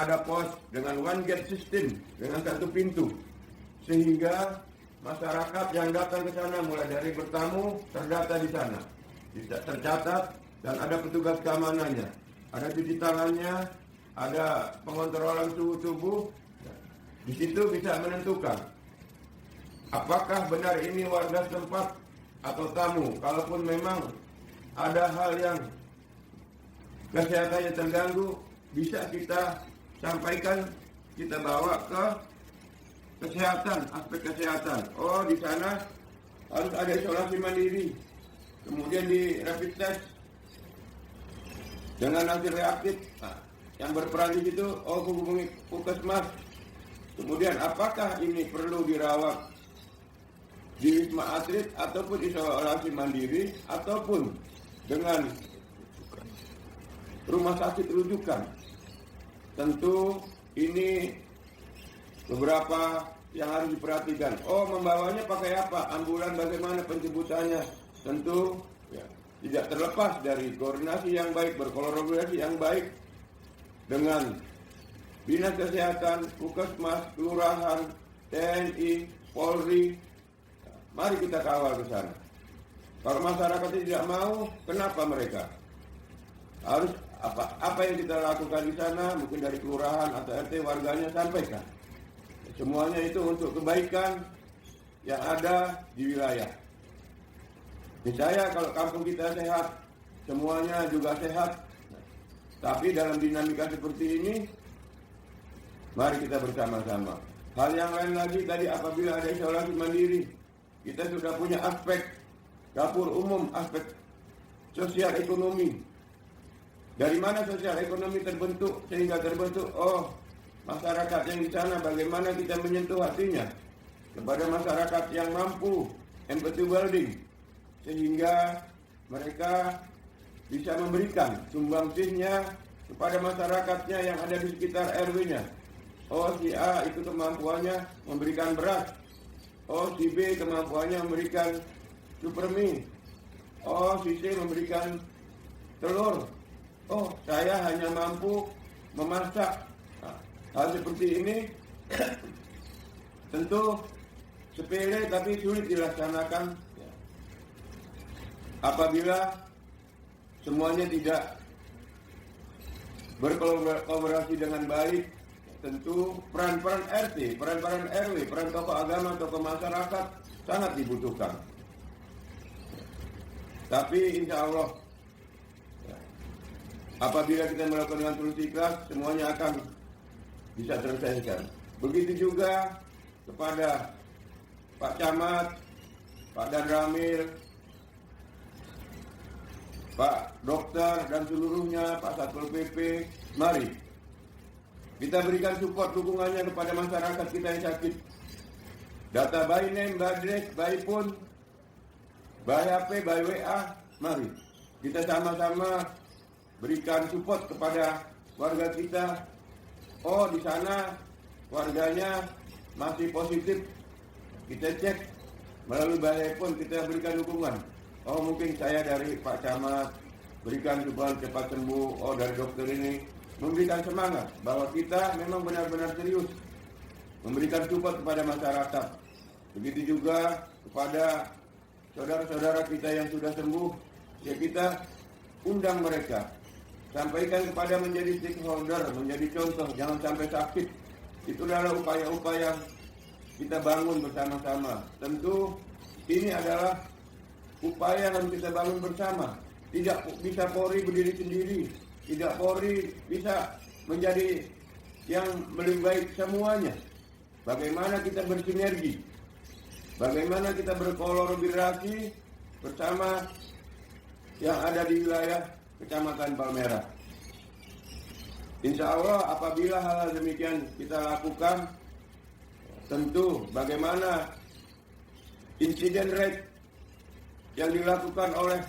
ada pos dengan one gate system, dengan satu pintu, sehingga masyarakat yang datang ke sana mulai dari bertamu terdata di sana, bisa tercatat dan ada petugas keamanannya, ada cuci tangannya, ada pengontrolan suhu tubuh. Di situ bisa menentukan apakah benar ini warga setempat atau tamu. Kalaupun memang ada hal yang kesehatannya terganggu, bisa kita sampaikan, kita bawa ke kesehatan, aspek kesehatan. Oh, di sana harus ada isolasi mandiri, kemudian di rapid test dengan hasil reaktif. Nah, yang berperan di situ, oh, hubungi puskesmas. Kemudian apakah ini perlu dirawat di Wisma Atlet ataupun isolasi mandiri ataupun dengan rumah sakit rujukan. Tentu ini beberapa yang harus diperhatikan. Oh, membawanya pakai apa? Ambulan bagaimana penjemputannya? Tentu ya, tidak terlepas dari koordinasi yang baik, berkolaborasi yang baik dengan Dinas Kesehatan, Puskesmas, Kelurahan, TNI, Polri. Mari kita kawal ke sana. Kalau masyarakat tidak mau, kenapa mereka? Harus apa yang kita lakukan di sana, mungkin dari kelurahan atau RT warganya sampaikan. Semuanya itu untuk kebaikan yang ada di wilayah. Niscaya kalau kampung kita sehat, semuanya juga sehat. Tapi dalam dinamika seperti ini, mari kita bersama-sama. Hal yang lain lagi tadi, apabila ada isolasi mandiri, kita sudah punya aspek dapur umum, aspek sosial ekonomi. Dari mana sosial ekonomi terbentuk sehingga terbentuk? Oh, masyarakat yang di sana bagaimana kita menyentuh hatinya kepada masyarakat yang mampu, empathy building, sehingga mereka bisa memberikan sumbangsihnya kepada masyarakatnya yang ada di sekitar RW-nya. Oh, si A itu kemampuannya memberikan beras. Oh, si B kemampuannya memberikan supermi. Oh, si C memberikan telur. Oh, saya hanya mampu memasak. Nah, hal seperti ini tentu sepele tapi sulit dilaksanakan apabila semuanya tidak berkolaborasi dengan baik. Tentu peran-peran RT, peran-peran RW, peran tokoh agama, tokoh masyarakat sangat dibutuhkan. Tapi insya Allah, apabila kita melakukan dengan tulus ikhlas, semuanya akan bisa terselesaikan. Begitu juga kepada Pak Camat, Pak Dan Ramil, Pak Dokter dan seluruhnya, Pak Satpol PP, mari kita berikan support dukungannya kepada masyarakat kita yang sakit. Data by name, by address, by phone, by HP, by WA, mari kita sama-sama berikan support kepada warga kita. Oh, di sana warganya masih positif, kita cek melalui by phone, kita berikan dukungan. Oh, mungkin saya dari Pak Camat berikan support cepat sembuh. Oh, dari dokter ini memberikan semangat bahwa kita memang benar-benar serius memberikan support kepada masyarakat. Begitu juga kepada saudara-saudara kita yang sudah sembuh, ya kita undang mereka, sampaikan kepada menjadi stakeholder, menjadi contoh, jangan sampai sakit. Itu adalah upaya-upaya kita bangun bersama-sama. Tentu ini adalah upaya yang kita bangun bersama. Tidak bisa Polri berdiri sendiri, tidak Polri bisa menjadi yang lebih baik semuanya. Bagaimana kita bersinergi, bagaimana kita berkolaborasi bersama yang ada di wilayah Kecamatan Palmerah. Insya Allah apabila hal demikian kita lakukan, tentu bagaimana insiden rate yang dilakukan oleh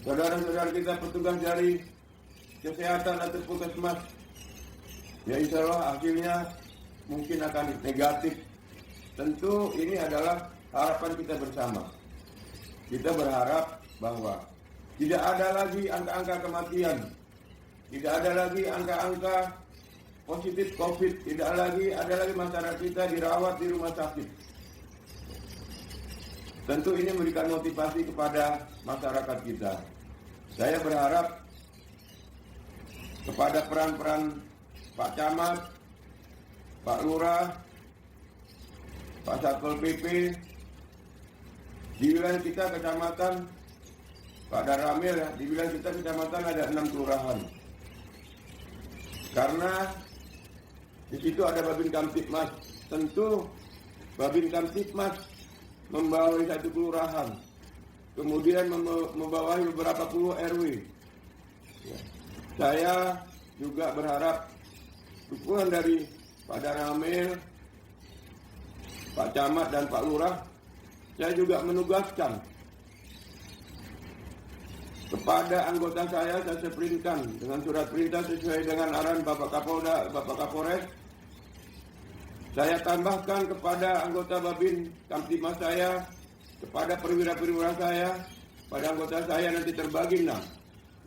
saudara-saudara kita petugas dari kesehatan atau puskesmas, ya insya Allah hasilnya mungkin akan negatif. Tentu ini adalah harapan kita bersama. Kita berharap bahwa tidak ada lagi angka-angka kematian, tidak ada lagi angka-angka positif COVID, tidak lagi ada lagi masyarakat kita dirawat di rumah sakit. Tentu ini memberikan motivasi kepada masyarakat kita. Saya berharap kepada peran-peran Pak Camat, Pak Lurah, Pak Satpol PP, di wilayah kita kecamatan, Pak Daramil ya, di wilayah kita kecamatan ada 6 kelurahan. Karena di situ ada Babin Kamtibmas, tentu Babin Kamtibmas membawahi satu kelurahan, kemudian membawahi beberapa puluh RW. Ya. Saya juga berharap dukungan dari Pak Daramil, Pak Camat dan Pak Lurah. Saya juga menugaskan kepada anggota saya sprintkan dengan surat perintah sesuai dengan arahan Bapak Kapolda, Bapak Kapolres. Saya tambahkan kepada anggota Babin Kamtibmas saya, kepada perwira-perwira saya, pada anggota saya nanti terbagi 6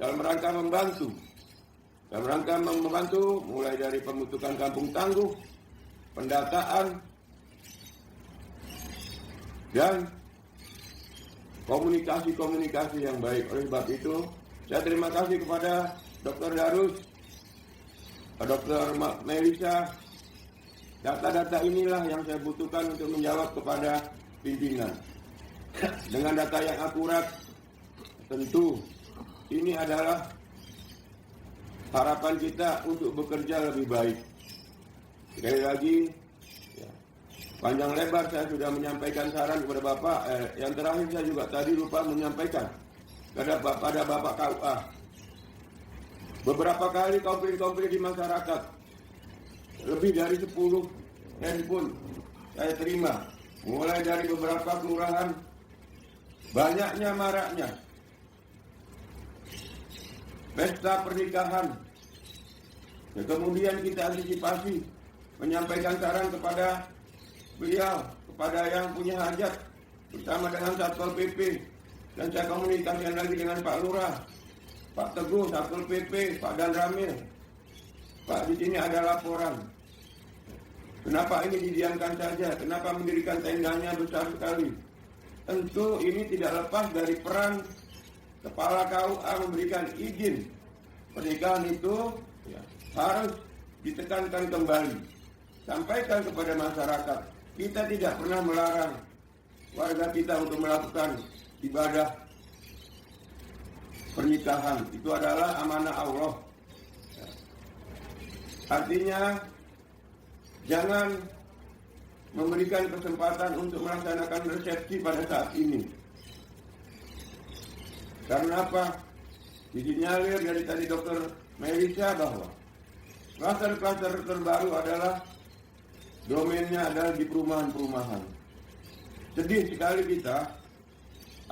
dalam rangka membantu. Dalam rangka membantu mulai dari pembentukan kampung tangguh, pendataan, dan komunikasi yang baik. Oleh sebab itu, saya terima kasih kepada Dr. Darus, Dr. Melisa. Data-data inilah yang saya butuhkan untuk menjawab kepada pimpinan. Dengan data yang akurat, tentu ini adalah harapan kita untuk bekerja lebih baik. Sekali lagi, panjang lebar saya sudah menyampaikan saran kepada Bapak. Yang terakhir saya juga tadi lupa menyampaikan pada Bapak KUA. Beberapa kali komplain-komplain di masyarakat, lebih dari 10 handphone saya terima, mulai dari beberapa kelurahan, banyaknya maraknya pesta pernikahan. Kemudian kita antisipasi, menyampaikan saran kepada beliau, kepada yang punya hajat, bersama dengan Satpol PP, dan saya komunikasikan lagi dengan Pak Lurah, Pak Teguh, Satpol PP, Pak Dan Ramil. Pak, di sini ada laporan. Kenapa ini didiamkan saja? Kenapa mendirikan tendanya besar sekali? Tentu ini tidak lepas dari peran Kepala KUA memberikan izin pernikahan itu harus ditekankan kembali. Sampaikan kepada masyarakat, kita tidak pernah melarang warga kita untuk melakukan ibadah pernikahan. Itu adalah amanah Allah. Artinya, jangan memberikan kesempatan untuk melaksanakan resepsi pada saat ini. Karena apa? Disinyalir dari tadi Dr. Melisa bahwa kluster-kluster terbaru adalah domainnya adalah di perumahan-perumahan. Sedih sekali kita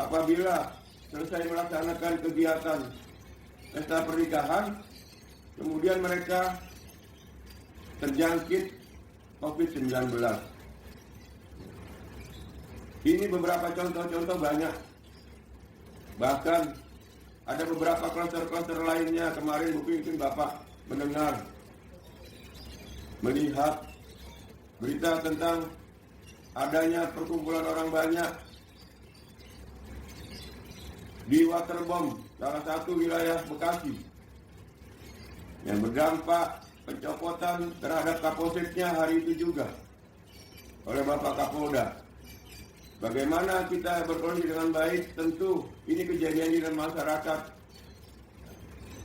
apabila selesai melaksanakan kegiatan pesta pernikahan, kemudian mereka terjangkit COVID-19. Ini beberapa contoh-contoh banyak. Bahkan ada beberapa kluster-kluster lainnya. Kemarin mungkin Bapak mendengar, melihat berita tentang adanya perkumpulan orang banyak di Waterbomb, salah satu wilayah Bekasi, yang berdampak pencopotan terhadap Kapolseknya hari itu juga oleh Bapak Kapolda. Bagaimana kita berkoordinasi dengan baik? Tentu ini kejadian di dalam masyarakat,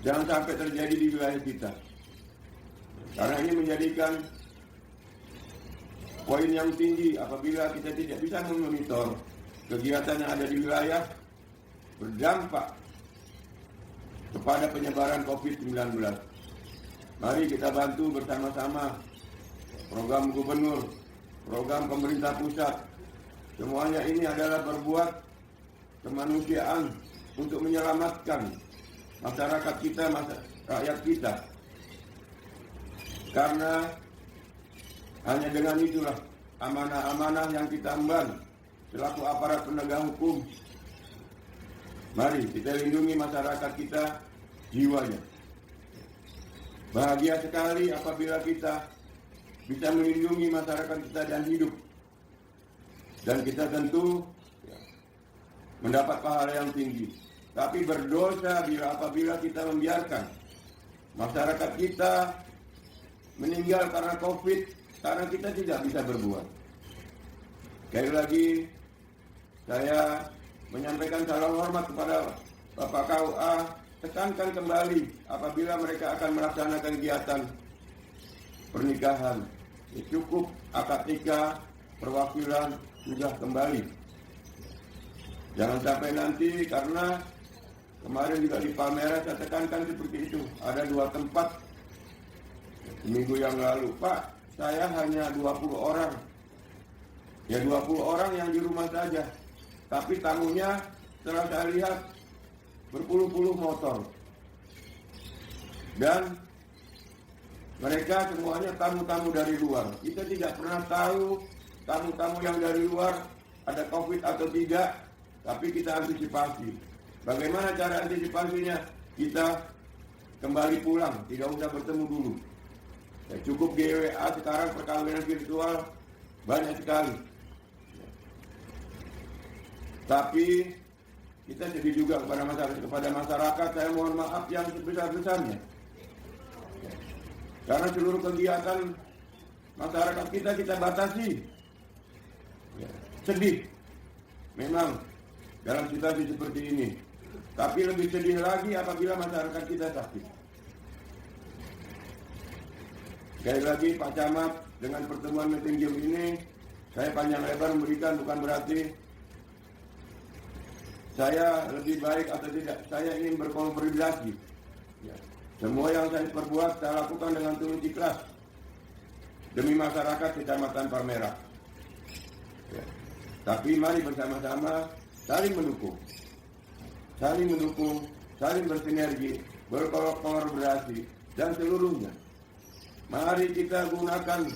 jangan sampai terjadi di wilayah kita, karena ini menjadikan poin yang tinggi apabila kita tidak bisa memonitor kegiatan yang ada di wilayah berdampak kepada penyebaran COVID-19. Mari kita bantu bersama-sama program gubernur, program pemerintah pusat. Semuanya ini adalah berbuat kemanusiaan untuk menyelamatkan masyarakat kita, rakyat kita. Karena hanya dengan itulah amanah-amanah yang kita emban selaku aparat penegak hukum. Mari kita lindungi masyarakat kita, jiwanya. Bahagia sekali apabila kita bisa melindungi masyarakat kita dan hidup. Dan kita tentu mendapat pahala yang tinggi. Tapi berdosa apabila kita membiarkan masyarakat kita meninggal karena COVID, karena kita tidak bisa berbuat. Sekali lagi, saya menyampaikan salam hormat kepada Bapak KUA, tekankan kembali apabila mereka akan melaksanakan kegiatan pernikahan. Ya, cukup akad nikah, perwakilan sudah kembali. Jangan sampai nanti, karena kemarin juga di Palmerah saya tekankan seperti itu. Ada 2 tempat minggu yang lalu, Pak, saya hanya 20 orang. Ya 20 orang yang di rumah saja. Tapi tamunya setelah saya lihat berpuluh-puluh motor. Dan mereka semuanya tamu-tamu dari luar. Kita tidak pernah tahu tamu-tamu yang dari luar ada COVID atau tidak, tapi kita antisipasi. Bagaimana cara antisipasinya? Kita kembali pulang, tidak usah bertemu dulu. Ya, cukup GWA, sekarang perkawinan virtual banyak sekali. Tapi kita sedih juga kepada masyarakat. Saya mohon maaf yang sebesar-besarnya. Karena seluruh kegiatan masyarakat kita batasi. Sedih. Memang dalam situasi seperti ini. Tapi lebih sedih lagi apabila masyarakat kita sakit. Sekali lagi Pak Camat, dengan pertemuan meeting Zoom ini, saya panjang lebar memberikan, bukan berarti saya lebih baik atau tidak. Saya ingin berkonsolidasi. Ya. Semua yang saya perbuat, saya lakukan dengan tulus ikhlas demi masyarakat Kecamatan Palmerah. Ya. Tapi mari bersama-sama saling mendukung, saling bersinergi, berkolaborasi, dan seluruhnya. Mari kita gunakan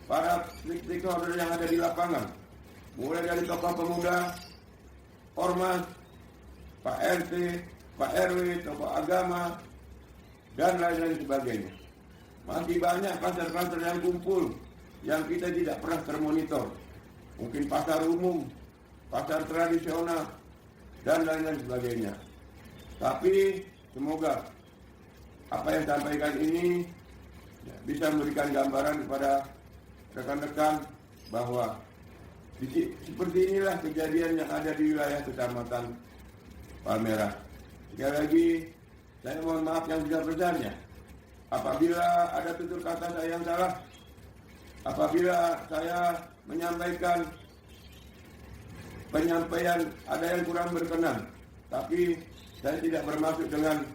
para stakeholder yang ada di lapangan, mulai dari tokoh pemuda, ormas, Pak RT, Pak RW, tokoh agama, dan lain-lain sebagainya. Masih banyak pasar-pasar yang kumpul yang kita tidak pernah termonitor. Mungkin pasar umum, pasar tradisional, dan lain-lain sebagainya. Tapi semoga apa yang disampaikan ini bisa memberikan gambaran kepada rekan-rekan bahwa seperti inilah kejadian yang ada di wilayah Kecamatan Palmerah. Sekali lagi, saya mohon maaf yang besar-besarnya apabila ada tutur kata saya yang salah, apabila saya menyampaikan penyampaian ada yang kurang berkenan, tapi saya tidak bermaksud dengan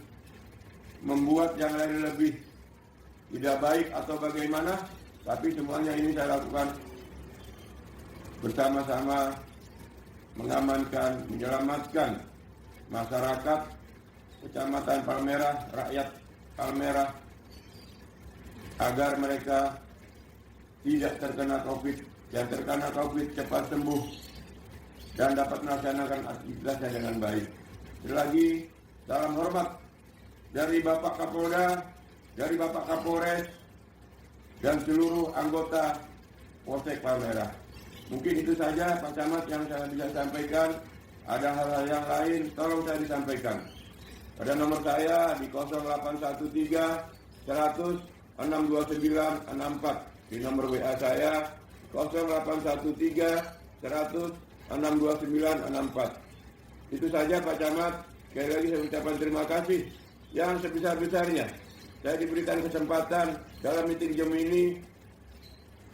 membuat yang lain lebih tidak baik atau bagaimana, tapi semuanya ini saya lakukan bersama-sama mengamankan, menyelamatkan masyarakat Kecamatan Palmerah, rakyat Palmerah, agar mereka tidak terkena COVID, yang terkena COVID cepat sembuh dan dapat melaksanakan aktivitasnya dengan baik. Sekali lagi, salam hormat dari Bapak Kapolda, dari Bapak Kapolres, dan seluruh anggota Polsek Palmerah. Mungkin itu saja Pak Camat yang saya bisa sampaikan. Ada hal-hal yang lain, tolong saya disampaikan. Pada nomor saya di 0813 100 62964. Di nomor WA saya 0813 100 62964. Itu saja Pak Camat. Sekali lagi saya ucapkan terima kasih yang sebesar-besarnya. Saya diberikan kesempatan dalam meeting Zoom ini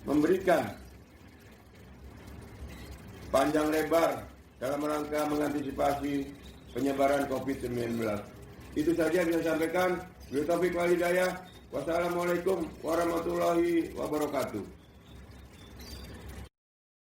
memberikan panjang lebar dalam rangka mengantisipasi penyebaran COVID-19. Itu saja yang saya sampaikan. Wassalamualaikum warahmatullahi wabarakatuh.